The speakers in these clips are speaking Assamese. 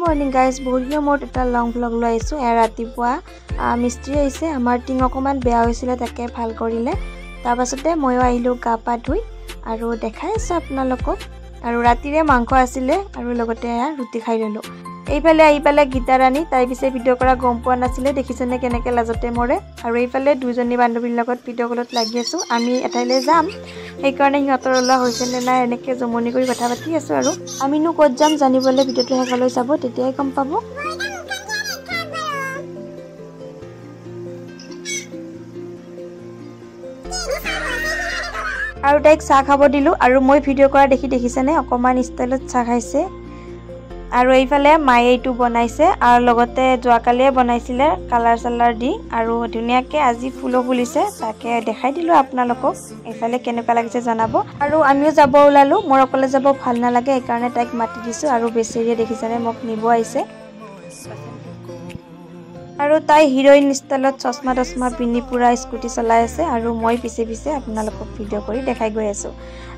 मर्निंग गाइज बहुत दिन मोर एटा लंग व्लग लै आइसो ए रातिपुआ मिस्त्री आइसे आमार टिंग अकमान बेया होइसिले ताके ভাল करिले तार पाछते मयो आइलो गा पा धुई आरो देखाइ आछो आपनालोকক आरो रातिरे मांस आसिले आरो लगते रुटी खाइ ललो এইফালে আইপালে গীতা রানী তাই পিছে ভিডিও কৰা গম পোৱা নাছিলে দেখিছনে কেনেকে লাজতে মৰে আৰু এইফালে দুজনী বান্ধৱীৰ লগত ভিডিও কলত লাগি আছো আমি এঠাইলে যাম এই কাৰণে হিহঁতৰ ওলা হৈছে নে নাই এনেকে জমনি কৰি কথা পাতি আছো আৰু আমিনো ক'ত যাম জানিবলে ভিডিওটো হেকলৈ চাব তেতিয়াই গম পাব আৰু তাইক চাহ খাব দিলো আৰু মই ভিডিও কৰা দেখি দেখিছনে অকমান ষ্টাইলত চাহ খাইছে আৰু এইফালে মায়ে এইটো বনাইছে আৰু লগতে জোৱাকালিয়ে বনাইছিলে কালাৰ সালাৰ দি আৰু ধুনিয়াকে আজি ফুলো ফুলিছে তাকে দেখাই দিলো আপোনালোকক এইফালে কেনেকুৱা লাগিছে জনাব আৰু আমিও যাব ওলালো মোৰ অকলে যাব ভাল নালাগে এই কাৰণে তাইক মাতি দিছো আৰু বেছেৰিয়ে দেখিছনে মোক নিব আইছে আৰু তাই হিৰোইন ষ্টাইলত চশমা দশমা পিনি পুৰা স্কুটি চলাই আছে আৰু মই পিছে পিছে আপোনালোকক ভিডিও কৰি দেখাই গৈ আছো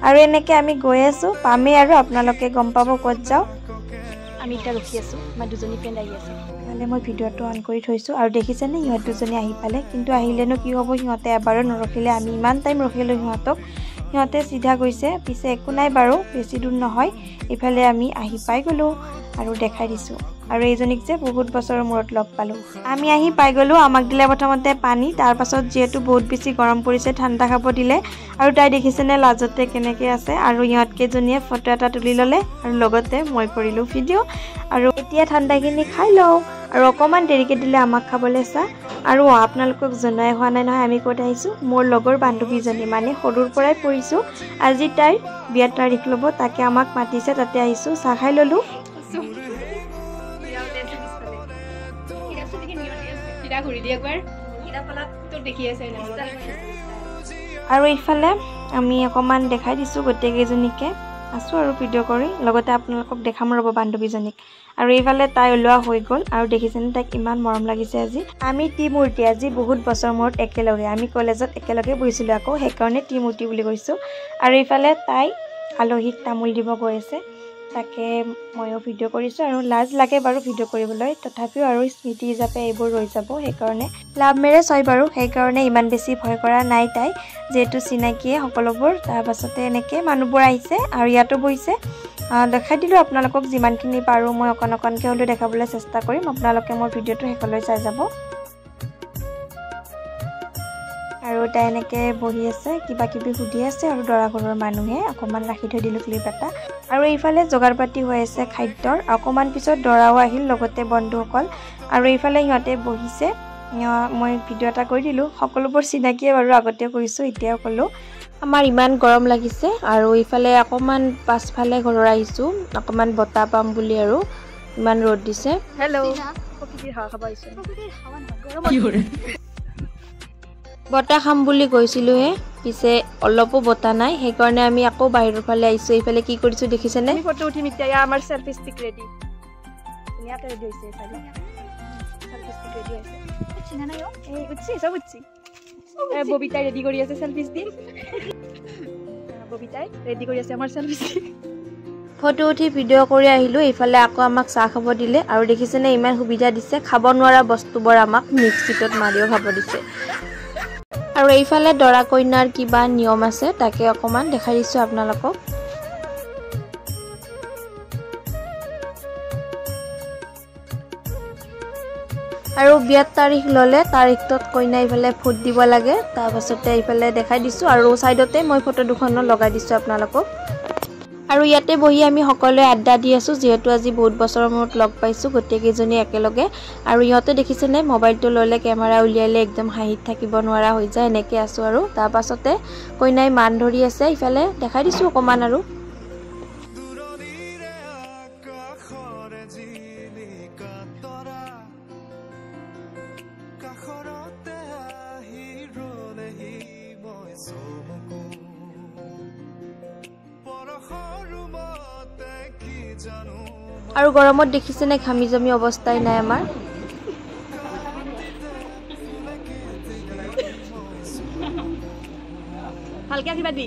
আৰু এনেকে আমি গৈ আছো পামে আৰু আপোনালোকে গম পাব ক'ত যাও আমি এটা ৰখি আছো মই দুজনী ফ্ৰেন্ড আহি আছে মানে মই ভিডিওটো অন কৰি থৈছো আৰু দেখিছেনে ইহঁত দুজনী আহি পালে কিন্তু আহিলেনো কি হ'ব ইহঁতে এবাৰো নৰখিলে আমি ইমান টাইম ৰখিলো ইহঁতে সিধা গৈছে পিছে একো নাই বাৰু বেছি দূৰ নহয় ইফালে আমি আহি পাই গলো আৰু দেখাই দিছো আৰু এইজনীক যে বহুত বছৰৰ মূৰত লগ পালো আমি আহি পাই গলো আমাক দিলে প্ৰথমতে পানী তাৰ পাছত যেহেতু বহুত বেছি গৰম পৰিছে ঠাণ্ডা খাব দিলে আৰু তাই দেখিছেনে লাজতে কেনেকে আছে আৰু ইহঁতকেজনীয়ে ফটো এটা তুলি ললে আৰু লগতে মই কৰিলো ভিডিও আৰু এতিয়া ঠাণ্ডাখিনি খাই লও আৰু অকমান দেৰিকে দিলে আমাক খাবলৈ চা আৰু আপোনালোকক জনাই হোৱা নাই নহয় আমি ক'ত আহিছো মোৰ লগৰ বান্ধৱীজনী মানে সৰুৰ পৰাই পৰিছো আজি তাই বিয়া তাৰিখ লব তাকে আমাক মাতিছে তাতে আহিছো চাহ খাই ললো আৰু ইফালে আমি অকমান দেখাই দিছো গোটেইকেইজনীকে আছো আৰু ভিডিও কৰি লগতে আপোনালোকক দেখাম ৰব বান্ধৱীজনীক আৰু এইফালে তাই ওলোৱা হৈ গল আৰু দেখিছেনে তাইক ইমান মৰম লাগিছে আজি আমি টিমূৰ্তি আজি বহুত বছৰ মূৰত একেলগে আমি কলেজত একেলগে বহিছিলো আকৌ সেইকাৰণে টিমূৰ্তি বুলি কৈছো আৰু ইফালে তাই আলহীক তামোল দিব গৈ আছে তাকে ময়ো ভিডিও কৰিছো আৰু লাজ লাগে বাৰু ভিডিও কৰিবলৈ তথাপিও আৰু স্মৃতি হিচাপে এইবোৰ ৰৈ যাব সেইকাৰণে লাভ মেৰেজ হয় বাৰু সেইকাৰণে ইমান বেছি ভয় কৰা নাই তাই যেহেতু চিনাকিয়ে সকলোবোৰ তাৰ পাছতে এনেকে মানুহবোৰ আহিছে আৰু ইয়াতো বহিছে দেখাই দিলো আপোনালোকক যিমানখিনি পাৰো মই অকনকে হলেও দেখাবলৈ চেষ্টা কৰিম আপোনালোকে মোৰ ভিডিওটো হেকলৈ চাই যাব আৰু তাই এনেকে বহি আছে কিবা কিবি সুধি আছে আৰু দৰা ঘৰৰ মানুহে অকমান ৰাখি থৈ দিলো ক্লিপ এটা আৰু এইফালে জগাৰ পাতি হৈ আছে খাদ্যৰ অকমান পিছত দৰাও আহিল লগতে বন্ধুসকল আৰু এইফালে ইহঁতে বহিছে মই ভিডিও এটা কৰি দিলো সকলোবোৰ চিনাকিয়ে বাৰু আগতে কৰিছো এতিয়াও কলো আমাৰ ইমান গৰম লাগিছে আৰু ইফালে অকমান পাছফালে ঘৰৰ আহিছো অকমান বতা পাম বুলি আৰু ইমান ৰ'দ দিছে হেল্ল প্ৰকৃতিৰ হাৱা খাব আহিছো প্ৰকৃতিৰ হাৱা না গৰম বতা খাম বুলি কৈছিলো পিছে অলপো বতা নাই সেইকাৰণে আমি আকৌ বাহিৰৰ ফালে আহিছো এইফালে কি কৰিছো দেখিছেনে আমি ফটো উঠিম এতিয়া আমাৰ সেলফি ষ্টিক ৰেডি ইয়াতে ৰেডি হৈছে চালি সেলফি ষ্টিক ৰেডি হৈছে চিনা নাই এই উঠছি সব উঠছি ববিতা ৰেডি কৰি আছে সেলফি ষ্টিক ববিতা ৰেডি কৰি আছে আমাৰ সেলফি ষ্টিক ফটো উঠি ভিডিও কৰি আহিলো এইফালে আকৌ আমাক চাহ খাব দিলে আৰু দেখিছেনে ইমান সুবিধা দিছে খাব নোৱাৰা বস্তুবোৰ আমাক মিক্সিটত মাৰিও খাব দিছে আৰু এইফালে দৰা কইনাৰ কিবা নিয়ম আছে তাকে অকমান দেখাই দিছো আপোনালোকক আৰু বিয়াৰ তাৰিখ ললে তাৰিখত কইনা ইফালে ফুট দিব লাগে তাৰ পাছতে ইফালে দেখাই দিছো আৰু সাইডতে মই ফটো দুখনো লগাই দিছো আপোনালোকক আৰু ইয়াতে বহি আমি সকলোৱে আড্ডা দি আছো যেহেতু আজি বহুত বছৰৰ মূৰত লগ পাইছো গোটেইকেইজনী একেলগে আৰু ইহঁতে দেখিছেনে মোবাইলটো ললে কেমেৰা উলিয়ালে একদম হাঁহিত থাকিব নোৱাৰা হৈ যায় এনেকে আছো আৰু তাৰ পাছতে কইনাই মান ধৰি আছে ইফালে দেখাই দিছো অকমান আৰু আৰু গৰমত দেখিছেনে ঘামি জমি অৱস্থাই নাই আমাৰ ভালকে আশীৰ্বাদ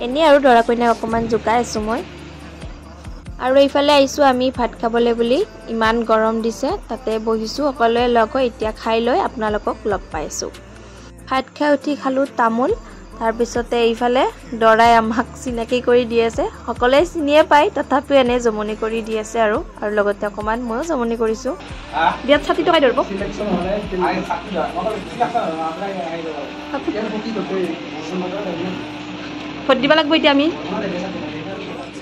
এনে আৰু দৰা কইনাক অকমান জুকাই আছো মই আৰু এইফালে আহিছোঁ আমি ভাত খাবলৈ বুলি ইমান গৰম দিছে তাতে বহিছোঁ সকলোৱে লগ হৈ এতিয়া খাই লৈ আপোনালোকক লগ পাইছোঁ ভাত খাই উঠি খালোঁ তামোল তাৰপিছতে এইফালে দৰাই আমাক চিনাকি কৰি দি আছে সকলোৱে চিনিয়ে পায় তথাপিও এনে জমনি কৰি দি আছে আৰু লগতে অকমান ময়ো জমনি কৰিছোঁ বিয়াত ছাতি টকাই ধৰিব ভোট দিব লাগিব এতিয়া আমি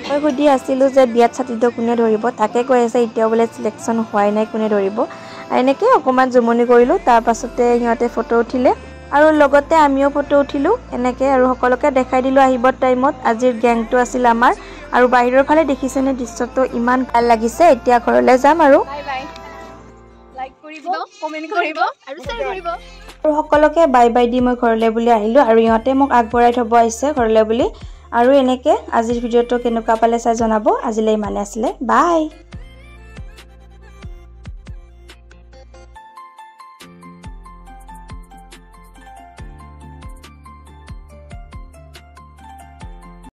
মই সুধি আছিলোঁ যে বিয়াত ছাতিটো কোনে ধৰিব তাকে কৈ আছে এতিয়াও বোলে চিলেকশ্যন হোৱাই নাই কোনে ধৰিব এনেকৈ অকণমান জমনি কৰিলোঁ তাৰপাছতে সিহঁতে ফটো উঠিলে আৰু লগতে আমিও ফটো উঠিলোঁ এনেকৈ আৰু সকলোকে দেখাই দিলোঁ আহিব টাইমত আজিৰ গেংটো আছিল আমাৰ আৰু বাহিৰৰ ফালে দেখিছেনে দৃশ্যটো ইমান ভাল লাগিছে এতিয়া ঘৰলৈ যাম আৰু লাইক কৰিব কমেণ্ট কৰিব আৰু শ্বেয়াৰ কৰিব আৰু সকলোকে বাই বাই দি মই ঘৰলৈ বুলি আহিলোঁ আৰু ইহঁতে মোক আগবঢ়াই থ'ব আহিছে ঘৰলৈ বুলি আৰু এনেকৈ আজিৰ ভিডিঅ'টো কেনেকুৱা পালে চাই জনাব আজিলৈ ইমানে আছিলে বাই